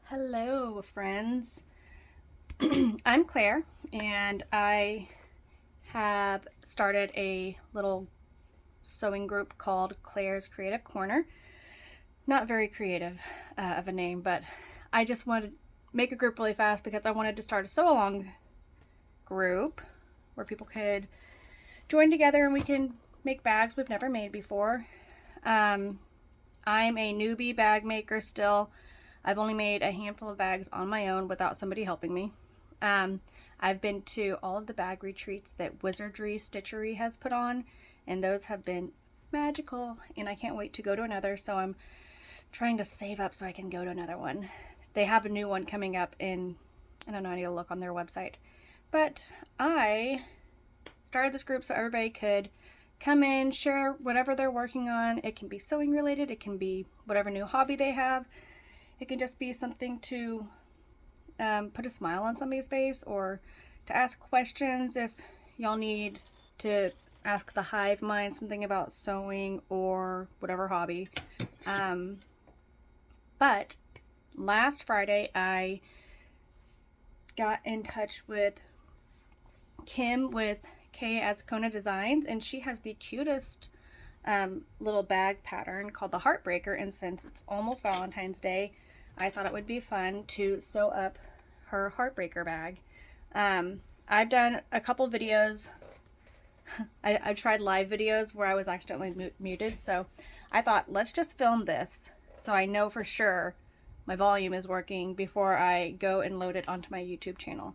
Hello, friends. I'm Claire, and I have started a little sewing group called Claire's Creative Corner. Not very creative of a name, but I just wanted to make a group really fast because I wanted to start a sew along group where people could join together and we can make bags we've never made before. I'm a newbie bag maker still. I've only made a handful of bags on my own without somebody helping me. I've been to all of the bag retreats that Wizardry Stitchery has put on, and those have been magical, and I can't wait to go to another, so I'm trying to save up so I can go to another one. They have a new one coming up in, I don't know, I need to look on their website. But I started this group so everybody could come in, share whatever they're working on. It can be sewing related, it can be whatever new hobby they have. It can just be something to put a smile on somebody's face, or to ask questions if y'all need to ask the hive mind something about sewing or whatever hobby. But last Friday I got in touch with Kim with K as Kona Designs, and she has the cutest little bag pattern called the Heartbreaker, and since it's almost Valentine's Day, I thought it would be fun to sew up her Heartbreaker bag. I've done a couple videos. I tried live videos where I was accidentally muted, so I thought, let's just film this so I know for sure my volume is working before I go and load it onto my YouTube channel.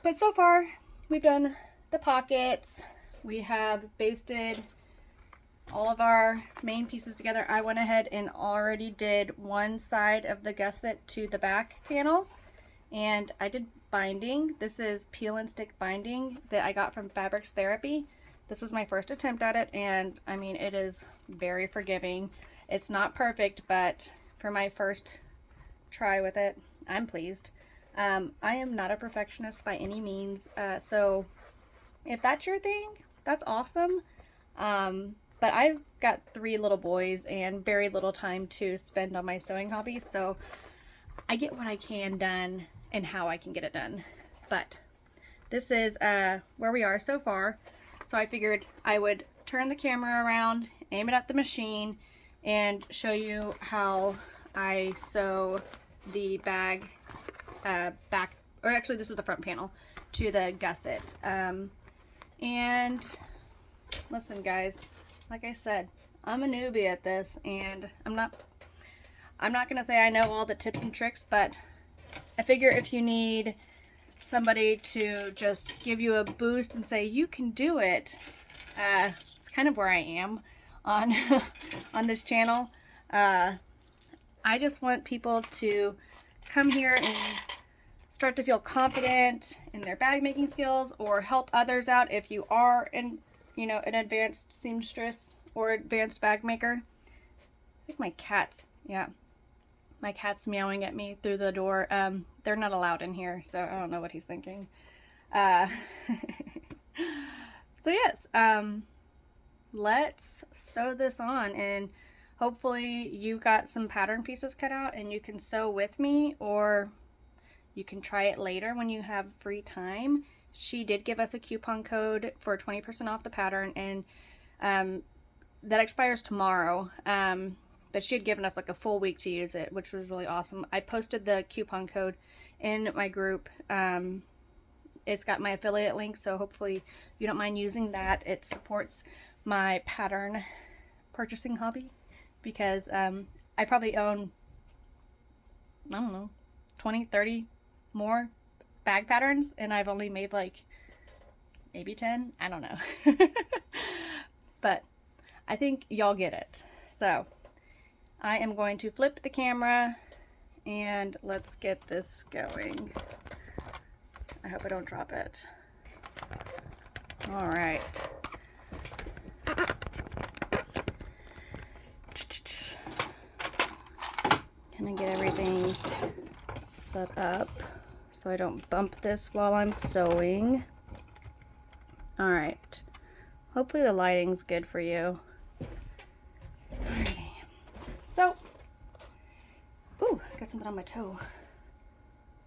But so far, we've done the pockets. We have basted all of our main pieces together. I went ahead and already did one side of the gusset to the back panel, and I did binding. This is peel and stick binding that I got from Fabrics Therapy. This was my first attempt at it, and I mean, it is very forgiving. It's not perfect, but for my first try with it, I'm pleased. I am not a perfectionist by any means, so if that's your thing, that's awesome. But I've got 3 little boys and very little time to spend on my sewing hobby, so I get what I can done and how I can get it done. But this is where we are so far. So I figured I would turn the camera around, aim it at the machine, and show you how I sew the bag back, or actually this is the front panel, to the gusset. And listen guys, like I said, I'm a newbie at this, and I'm not gonna say I know all the tips and tricks, but I figure if you need somebody to just give you a boost and say you can do it, it's kind of where I am on on this channel. I just want people to come here and start to feel confident in their bag making skills, or help others out if you are an advanced seamstress or advanced bag maker. I think my cat's meowing at me through the door. They're not allowed in here, so I don't know what he's thinking. So yes, let's sew this on, and hopefully you got some pattern pieces cut out and you can sew with me, or you can try it later when you have free time. She did give us a coupon code for 20% off the pattern, and that expires tomorrow. But she had given us like a full week to use it, which was really awesome. I posted the coupon code in my group. It's got my affiliate link, so hopefully you don't mind using that. It supports my pattern purchasing hobby, because I probably own, I don't know, 20, 30 more bag patterns, and I've only made like maybe 10. I don't know. But I think y'all get it. So I am going to flip the camera and let's get this going. I hope I don't drop it. All right. Gonna get everything set up so I don't bump this while I'm sewing. All right. Hopefully the lighting's good for you. Alrighty. So, ooh, got something on my toe.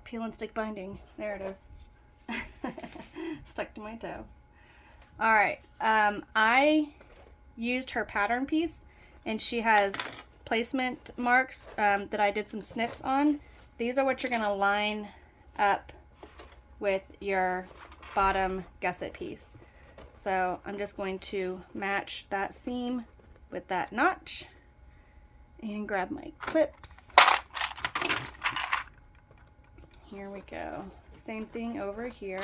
Peel and stick binding. There it is. Stuck to my toe. All right. I used her pattern piece, and she has placement marks that I did some snips on. These are what you're going to line up with your bottom gusset piece. So I'm just going to match that seam with that notch and grab my clips. Here we go. Same thing over here.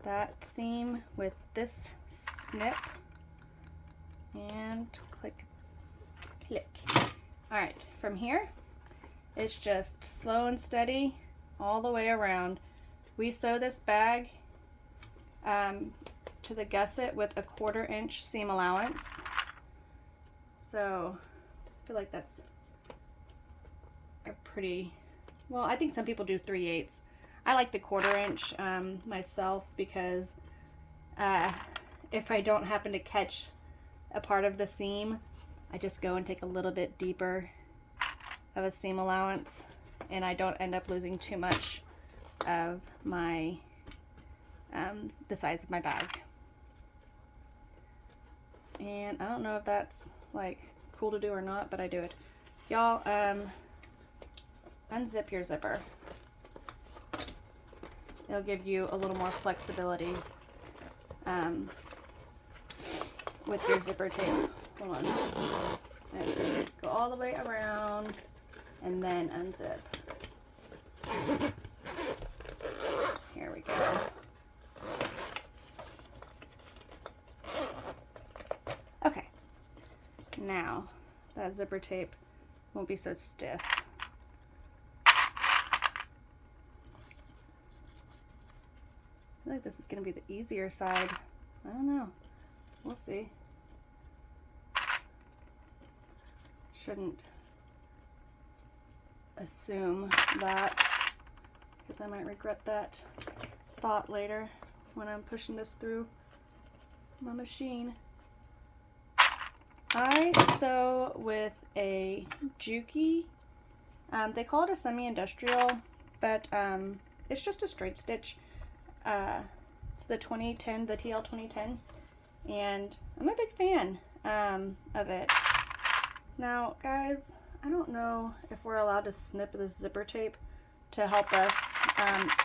That seam with this snip and click, click. All right, from here, it's just slow and steady all the way around. We sew this bag to the gusset with a 1/4 inch seam allowance. So I feel like that's a pretty, well, I think some people do 3/8. I like the 1/4 inch myself because if I don't happen to catch a part of the seam, I just go and take a little bit deeper of a seam allowance, and I don't end up losing too much of my the size of my bag. And I don't know if that's like cool to do or not, but I do it. Y'all, unzip your zipper. It'll give you a little more flexibility with your zipper tape. Hold on. And go all the way around and then unzip. Here we go. Okay. Now that zipper tape won't be so stiff. I feel like this is going to be the easier side. I don't know. We'll see. Shouldn't assume that, because I might regret that thought later when I'm pushing this through my machine. I sew with a Juki. They call it a semi-industrial, but it's just a straight stitch. It's the 2010, the TL 2010, and I'm a big fan of it. Now, guys, I don't know if we're allowed to snip this zipper tape to help us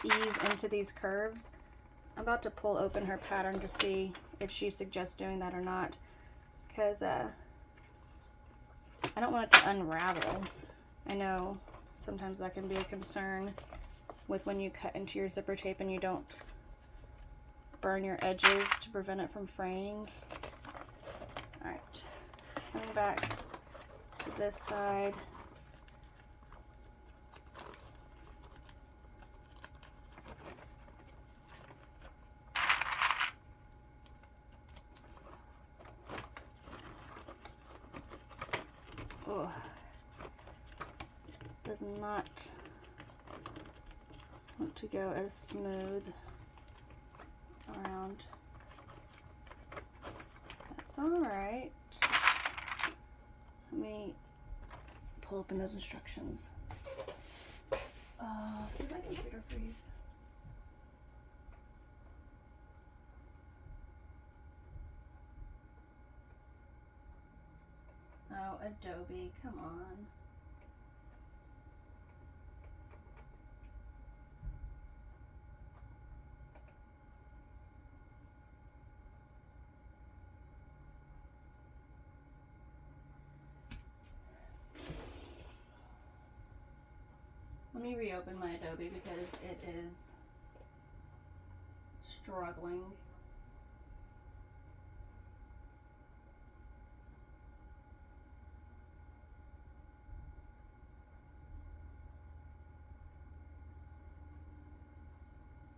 ease into these curves. I'm about to pull open her pattern to see if she suggests doing that or not, because I don't want it to unravel. I know sometimes that can be a concern with when you cut into your zipper tape and you don't burn your edges to prevent it from fraying. All right, coming back to this side. Oh, does not want to go as smooth around. That's all right. Let me pull open those instructions. Did my computer freeze? Oh, Adobe, come on. Let me reopen my Adobe because it is struggling.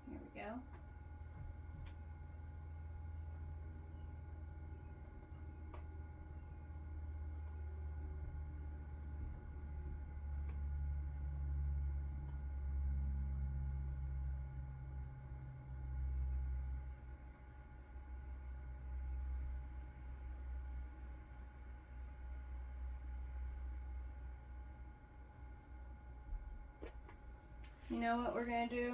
Here we go. You know what we're gonna do?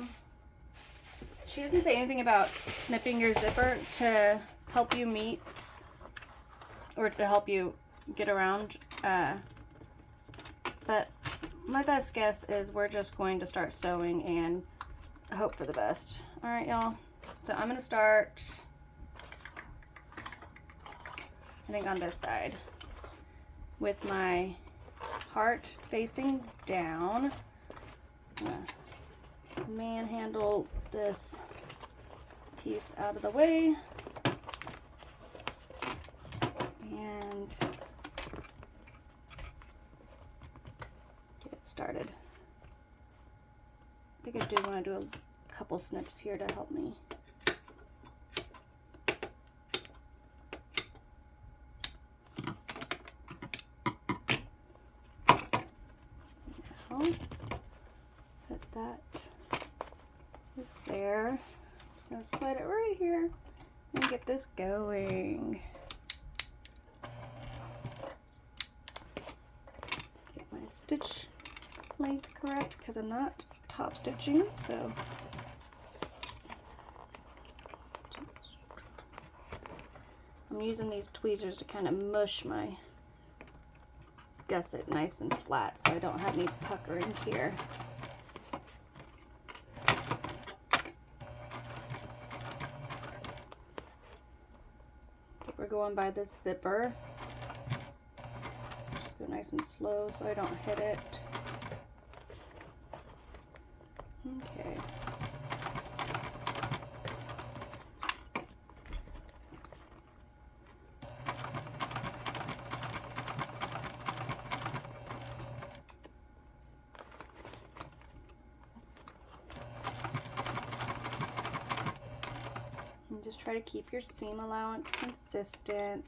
She didn't say anything about snipping your zipper to help you meet or to help you get around, but my best guess is we're just going to start sewing and hope for the best. All right, y'all. So I'm gonna start, I think, on this side with my heart facing down. Just gonna manhandle this piece out of the way and get it started. I think I do want to do a couple snips here to help me. Now, put that is there. Just gonna slide it right here and get this going. Get my stitch length correct because I'm not top stitching, so I'm using these tweezers to kind of mush my gusset nice and flat so I don't have any puckering here. Okay, we're going by this zipper. Just go nice and slow so I don't hit it. Okay. And just try to keep your seam allowance consistent.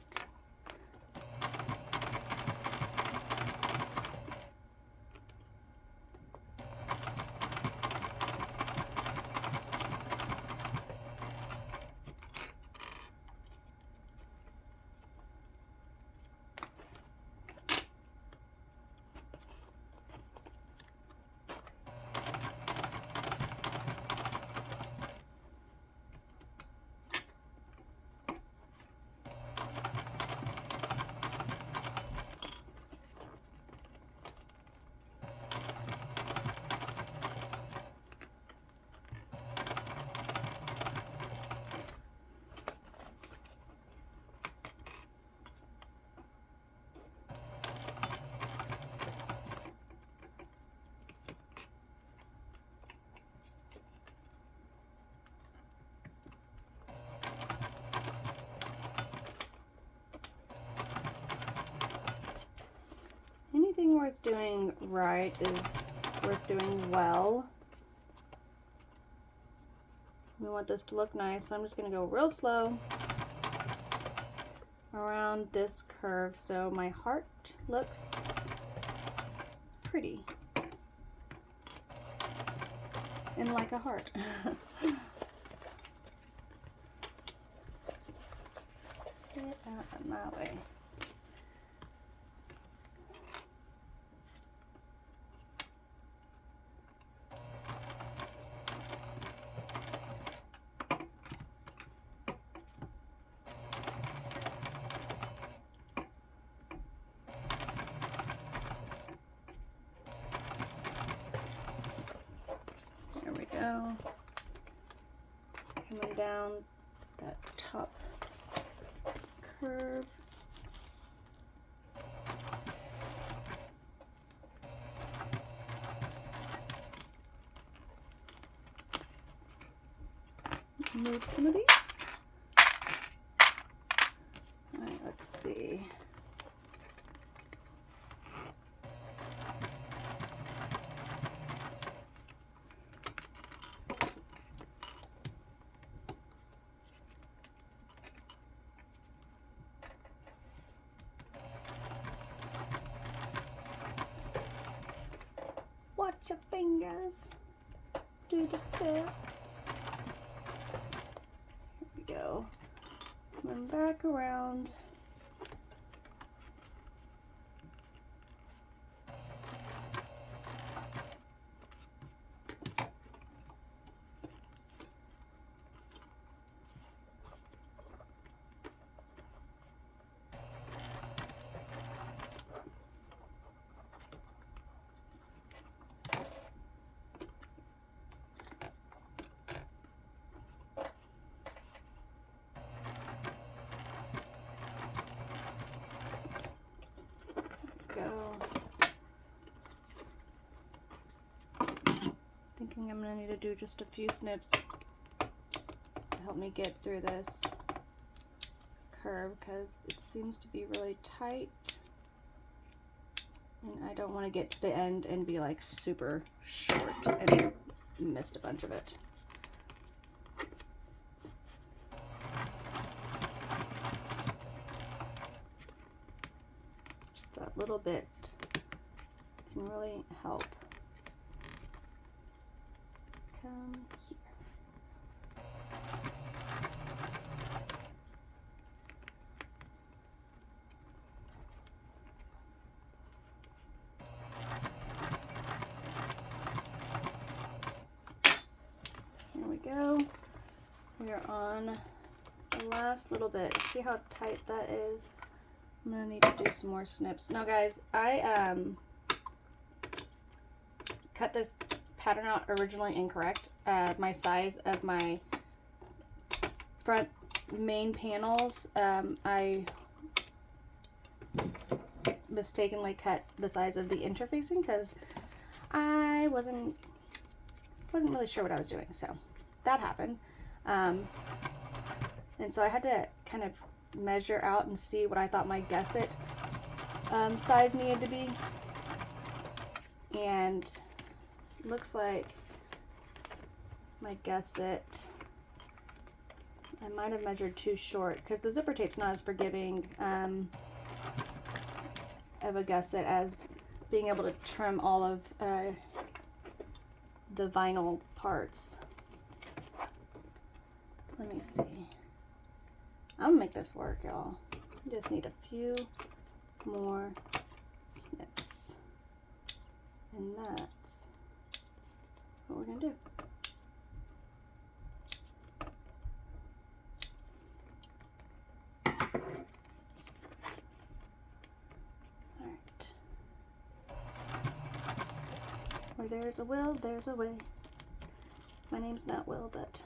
Anything worth doing right is worth doing well. We want this to look nice, so I'm just going to go real slow around this curve so my heart looks pretty and like a heart. Get out of my way. There we go. Coming down that top curve. Move some of these. All right, let's see. Watch your fingers. Do the step. Here we go. Coming back around. Thinking I'm gonna need to do just a few snips to help me get through this curve because it seems to be really tight. And I don't want to get to the end and be like super short and missed a bunch of it. Just that little bit can really help. Come here. Here we go. We are on the last little bit. See how tight that is? I'm gonna need to do some more snips. Now guys, I cut this pattern out originally incorrect. My size of my front main panels, I mistakenly cut the size of the interfacing because I wasn't really sure what I was doing, so that happened. And so I had to kind of measure out and see what I thought my gusset size needed to be, and looks like my gusset, I might have measured too short because the zipper tape's not as forgiving of a gusset as being able to trim all of the vinyl parts. Let me see. I'm gonna make this work, y'all. Just need a few more snips, and that's what we're gonna do. Alright. Where there's a will, there's a way. My name's not Will, but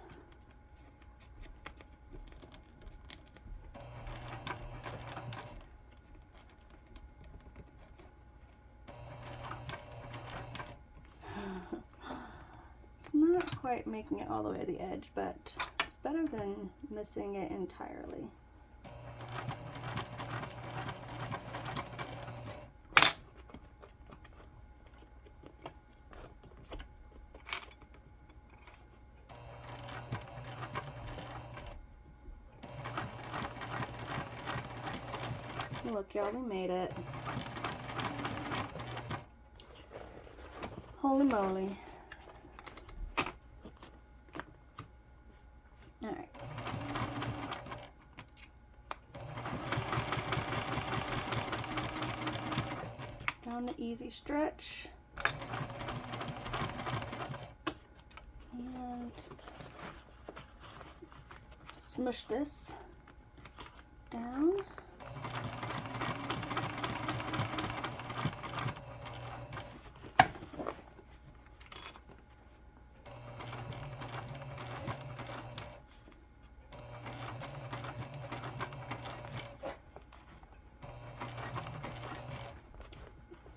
not quite making it all the way to the edge, but it's better than missing it entirely. Look, y'all, we made it. Holy moly. Alright. Down the easy stretch. And smush this down.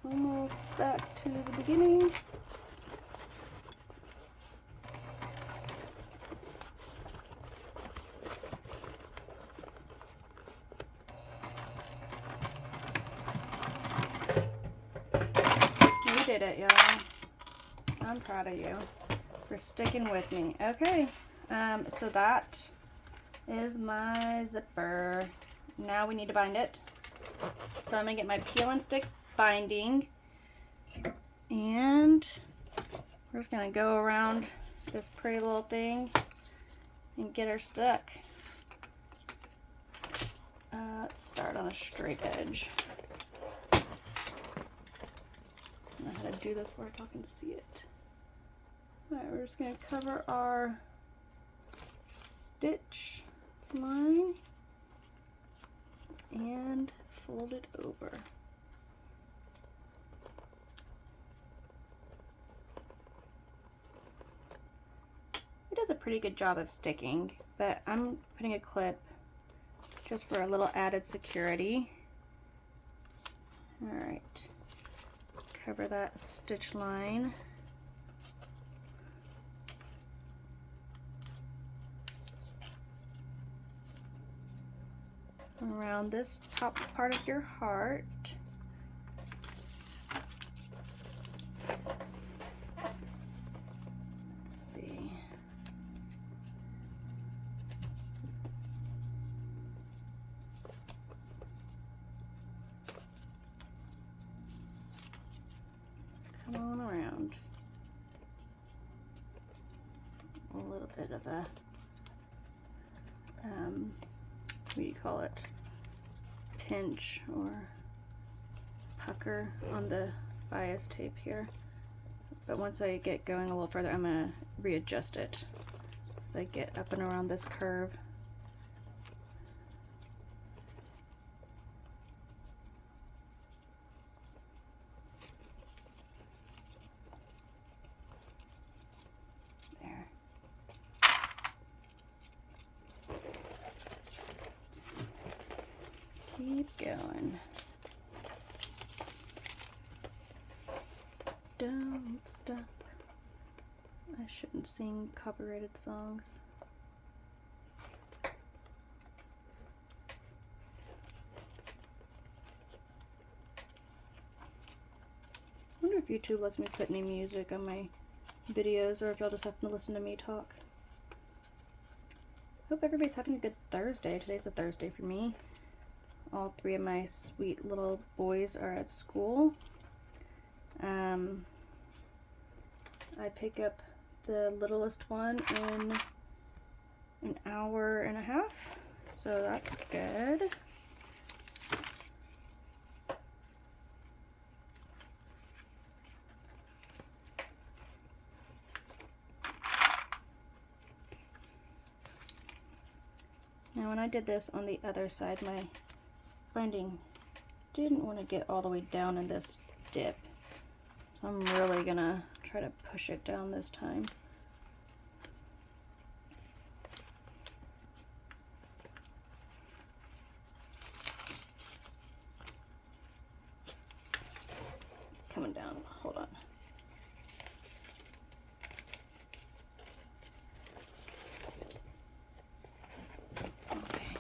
Almost back to the beginning. You did it, y'all. I'm proud of you for sticking with me. Okay, so that is my zipper. Now we need to bind it. So I'm gonna get my peel and stick binding, and we're just gonna go around this pretty little thing and get her stuck. Let's start on a straight edge. I know how to do this where y'all can see it. Alright, we're just gonna cover our stitch line and fold it over. Does a pretty good job of sticking, but I'm putting a clip just for a little added security. All right, cover that stitch line. around this top part of your heart. Let's see. Come on around. A little bit of a, what do you call it? Pinch or pucker on the bias tape here. But once I get going a little further, I'm going to readjust it as I get up and around this curve. There. Keep going. Don't stop. I shouldn't sing copyrighted songs. I wonder if YouTube lets me put any music on my videos, or if y'all just have to listen to me talk. Hope everybody's having a good Thursday. Today's a Thursday for me. All three of my sweet little boys are at school. I pick up the littlest one in an hour and a half, so that's good. Now when I did this on the other side, my binding didn't want to get all the way down in this dip. So I'm really gonna try to push it down this time. Coming down, hold on. Okay,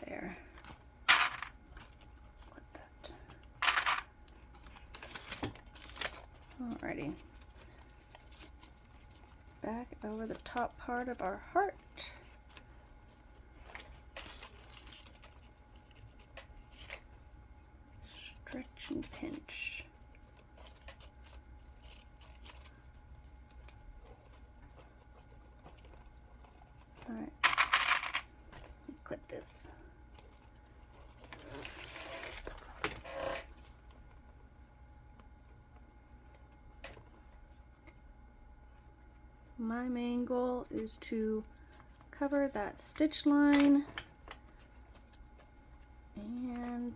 there. Alrighty. Back over the top part of our heart. Stretch and pinch. Alright. Clip this. My main goal is to cover that stitch line and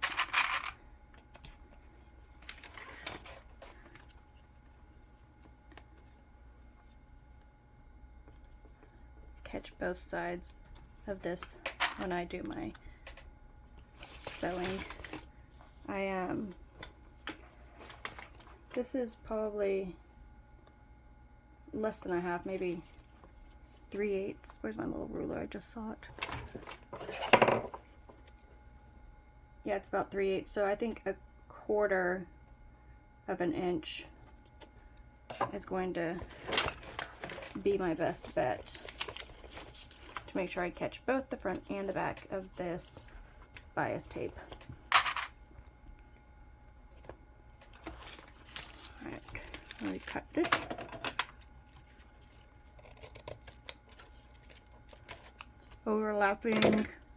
catch both sides of this when I do my sewing. This is probably less than a half, maybe 3/8. Where's my little ruler? I just saw it. Yeah, it's about 3/8. So I think 1/4 of an inch is going to be my best bet to make sure I catch both the front and the back of this bias tape. Alright, I cut it.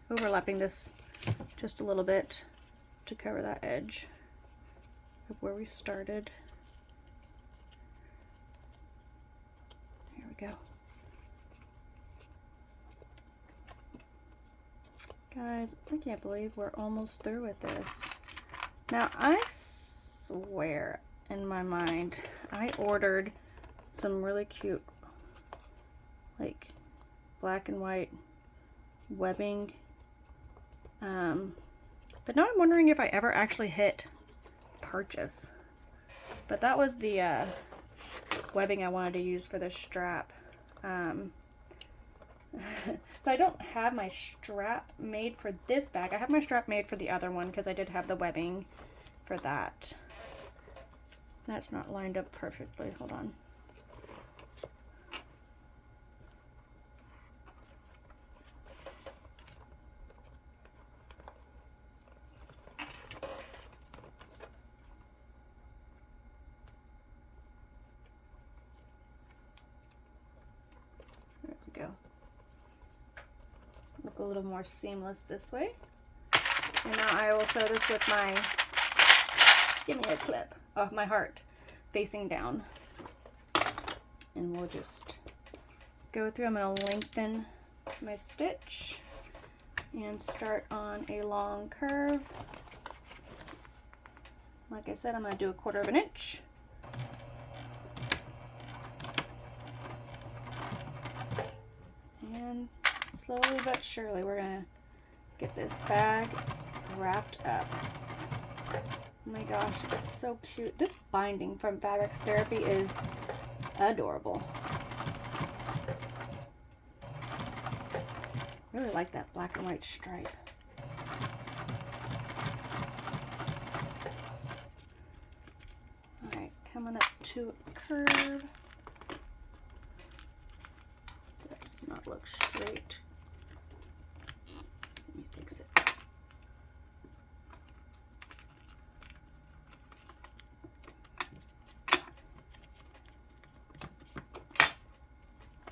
Overlapping this just a little bit to cover that edge of where we started. Here we go. Guys, I can't believe we're almost through with this. Now, I swear in my mind, I ordered some really cute, like, black and white webbing. But now I'm wondering if I ever actually hit purchase. But that was the webbing I wanted to use for the strap. And So I don't have my strap made for this bag. I have my strap made for the other one because I did have the webbing for that. That's not lined up perfectly. Hold on. There we go. Look a little more seamless this way. And now I will sew this with my, give me a clip, of my heart facing down. And we'll just go through. I'm going to lengthen my stitch and start on a long curve. Like I said, I'm going to do 1/4 of an inch. And slowly but surely we're going to get this bag wrapped up. Oh my gosh, it's so cute. This binding from Fabrics Therapy is adorable. I really like that black and white stripe. Alright, coming up to a curve. That does not look straight. Let me fix it.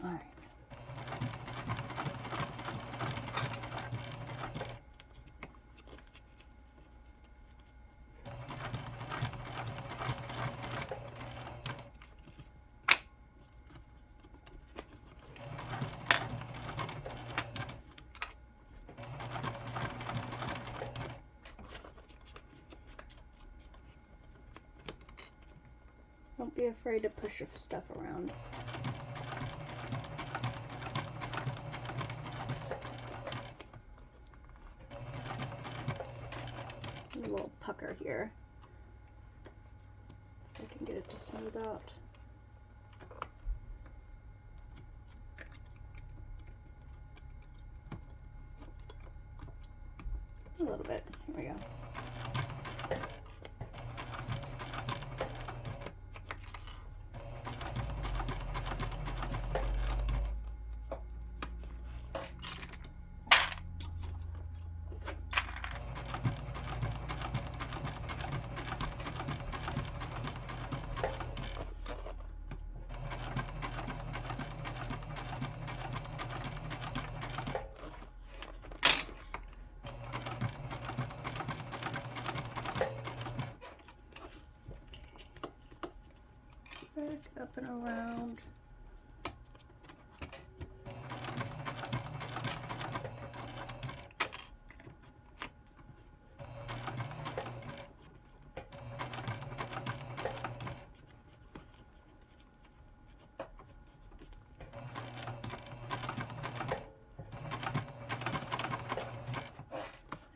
Alright. Don't be afraid to push your stuff around. A little pucker here. I can get it to smooth out. A little bit. Here we go. Back up and around.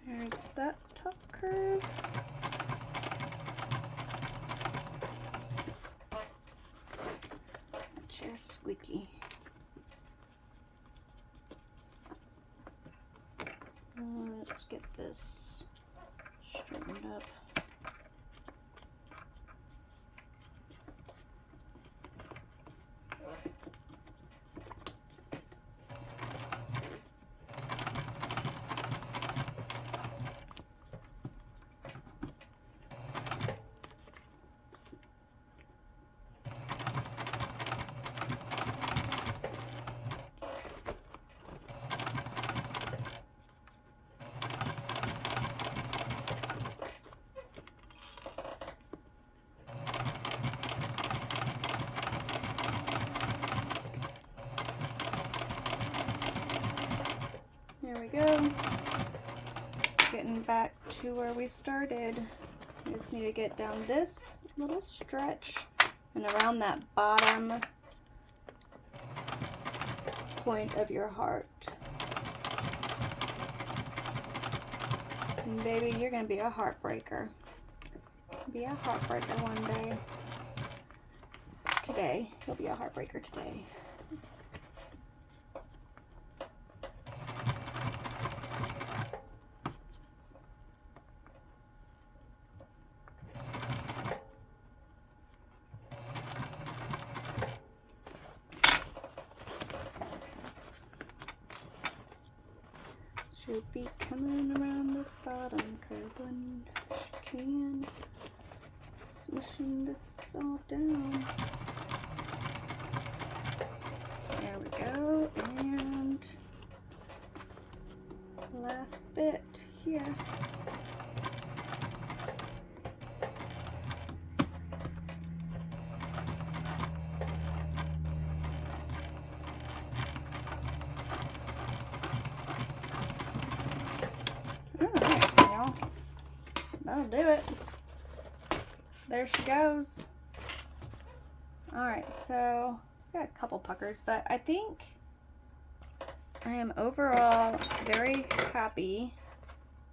There's that top curve. Chair's squeaky. Let's get this straightened up. There we go. Getting back to where we started. I just need to get down this little stretch and around that bottom point of your heart. And baby, you're gonna be a heartbreaker. Be a heartbreaker one day. Today, you'll be a heartbreaker today. Should be coming around this bottom curve when she can. Smushing this all down. There we go, and last bit here. Alright, y'all. That'll do it. There she goes. Alright, so got a couple puckers, but I think I am overall very happy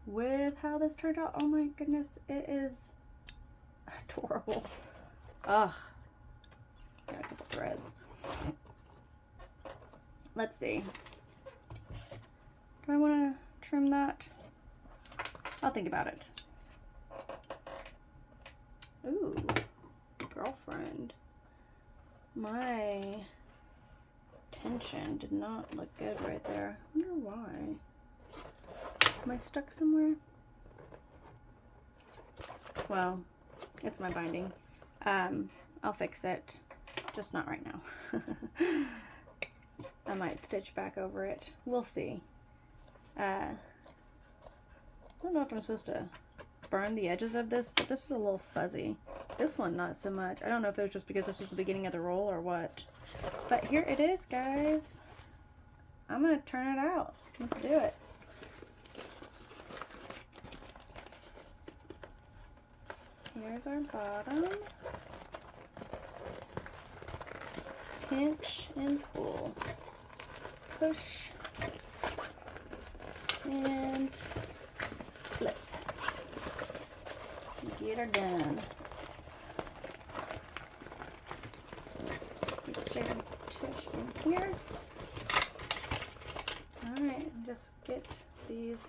with how this turned out. Oh my goodness, it is adorable. Ugh. Got a couple threads. Let's see. Do I want to trim that? I'll think about it. Ooh, girlfriend. My tension did not look good right there. I wonder why. Am I stuck somewhere? Well, it's my binding. I'll fix it, just not right now. I might stitch back over it. We'll see. I don't know if I'm supposed to burn the edges of this, but this is a little fuzzy. This one, not so much. I don't know if it was just because this is the beginning of the roll or what. But here it is, guys. I'm going to turn it out. Let's do it. Here's our bottom. Pinch and pull. Push. And flip. Get her done. Get your tush in here. Alright, just get these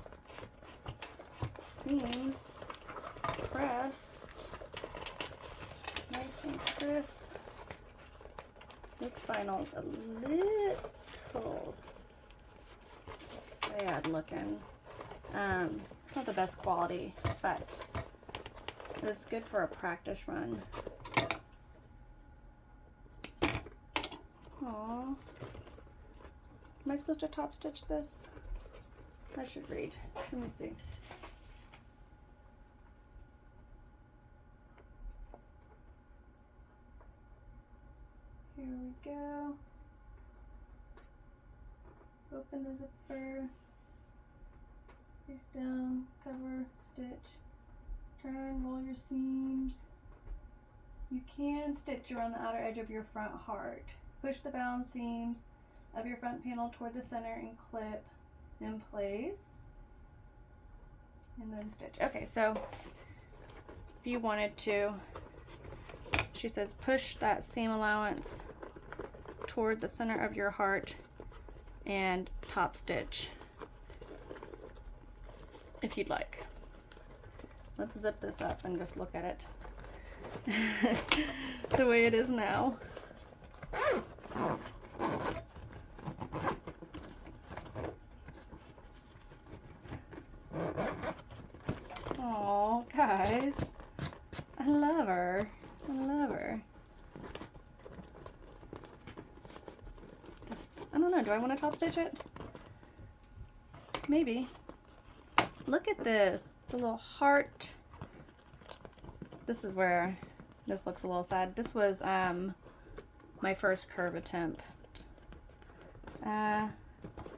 seams pressed nice and crisp. This vinyl's a little sad looking. It's not the best quality, but it's good for a practice run. Aww. Am I supposed to top stitch this? I should read. Let me see. Here we go. Open the zipper. Face down, cover, stitch. Turn, roll your seams. You can stitch around the outer edge of your front heart. Push the bound seams of your front panel toward the center and clip in place. And then stitch. Okay, so if you wanted to, she says push that seam allowance toward the center of your heart and top stitch if you'd like. Let's zip this up and just look at it the way it is now. Oh, guys, I love her. I love her. Just, I don't know, do I want to top stitch it? Maybe. Look at this, the little heart. This is where this looks a little sad. This was my first curve attempt.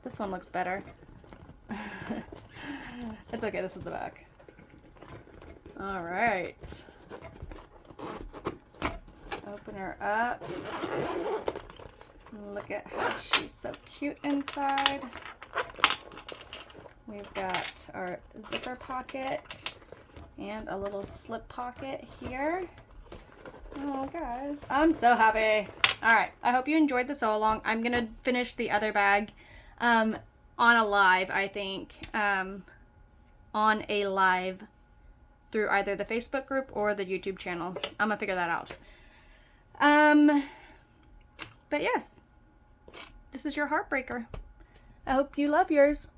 This one looks better. It's okay, this is the back. All right. Open her up. Look at how she's so cute inside. We've got our zipper pocket and a little slip pocket here. Oh, guys, I'm so happy. All right, I hope you enjoyed the sew along. I'm gonna finish the other bag on a live, I think, on a live through either the Facebook group or the YouTube channel. I'm gonna figure that out. But yes, this is your Heartbreaker. I hope you love yours.